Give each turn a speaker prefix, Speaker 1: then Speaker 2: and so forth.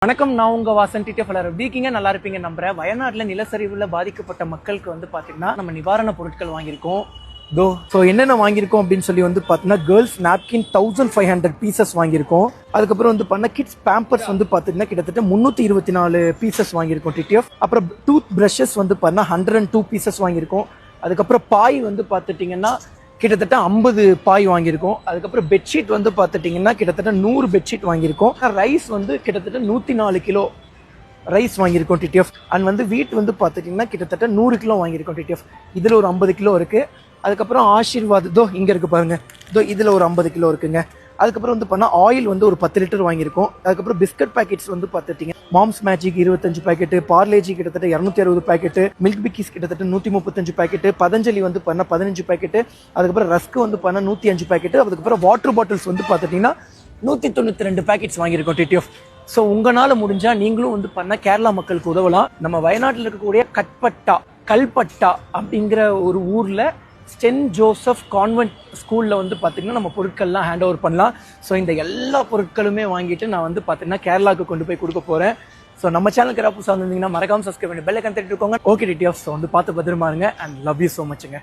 Speaker 1: வணக்கம், நான் உங்க வாசன் டிடிஎஃப். இருக்கீங்க, நல்லா இருப்பீங்க நம்புறேன். வயநாட்டில் நிலச்சரிவுல பாதிக்கப்பட்ட மக்களுக்கு பாத்தீங்கன்னா நம்ம நிவாரண பொருட்கள் வாங்கியிருக்கோம். என்னென்ன வாங்கியிருக்கோம் அப்படின்னு சொல்லி பாத்தீங்கன்னா கேர்ள்ஸ் நாப்கின் 1500 பீசஸ் வாங்கியிருக்கோம். அதுக்கப்புறம் பார்த்தீங்கன்னா கிட்ஸ் பேம்பர்ஸ் பாத்தீங்கன்னா கிட்டத்தட்ட 324 பீசஸ் வாங்கியிருக்கோம் டிடிஎஃப். அப்புறம் டூத் பிரஷஸ் பாத்தீங்கன்னா 102 பீசஸ் வாங்கியிருக்கோம். அதுக்கப்புறம் பாய் பார்த்துட்டீங்கன்னா கிட்டத்தட்ட 50 பாய் வாங்கியிருக்கோம். அதுக்கப்புறம் பெட்ஷீட் பார்த்துட்டிங்கன்னா கிட்டத்தட்ட 100 பெட்ஷீட் வாங்கியிருக்கோம். ரைஸ் கிட்டத்தட்ட 104 கிலோ ரைஸ் வாங்கியிருக்கோம் டிடிஎஃப். அண்ட் வீட் பார்த்துட்டிங்கன்னா கிட்டத்தட்ட 100 கிலோ வாங்கியிருக்கோம் டிடிஎஃப். இதில் ஒரு 50 கிலோ இருக்குது. அதுக்கப்புறம் ஆசீர்வாத் இங்கே இருக்குது பாருங்க, இதில் ஒரு 50 கிலோ இருக்குங்க. அதுக்கப்புறம் பண்ணா ஆயில் ஒரு 10 லிட்டர் வாங்கியிருக்கோம். அதுக்கப்புறம் பிஸ்கட் பேக்கெட்ஸ் பார்த்துட்டீங்க மாம்ஸ் மேஜிக் 25 பேக்கெட்டு, பார்லேஜி கிட்டத்தட்ட 260 பேக்கெட்டு, மில்க் பிக்கிஸ் கிட்டத்தட்ட 135 பேக்கெட்டு, பதஞ்சலி பண்ண 15 பேக்கெட்டு, அதுக்கப்புறம் ரஸ்க் பண்ண 105 பேக்கெட்டு, அதுக்கப்புறம் வாட்டர் பாட்டில்ஸ் பார்த்துட்டீங்கன்னா 192 பேக்கெட்ஸ் வாங்கியிருக்கோம் டிடிஎஃப். ஸோ உங்களால் முடிஞ்சா நீங்களும் பண்ண கேரளா மக்களுக்கு உதவலாம். நம்ம வயநாட்டில் இருக்கக்கூடிய கல்பட்டா அப்படிங்கிற ஒரு ஊரில் சென்ட் ஜோசப் கான்வென்ட் ஸ்கூலில் பார்த்தீங்கன்னா நம்ம பொருட்கள்லாம் ஹேண்ட் ஓவர் பண்ணலாம். ஸோ இந்த எல்லா பொருட்களுமே வாங்கிட்டு நான் பார்த்தீங்கன்னா கேரளாவுக்கு கொண்டு போய் கொடுக்க போகிறேன். ஸோ நம்ம சேனலுக்கு யாராவது புதுசாக வந்திருந்தீங்கன்னா மறக்காம சப்ஸ்கிரைப் பண்ணி பெல் ஐகான் தட்டிட்டு இருக்கோங்க. Okay TTF. ஸோ பார்த்து பத்திரமா இருங்க. And love you so மச்சுங்க.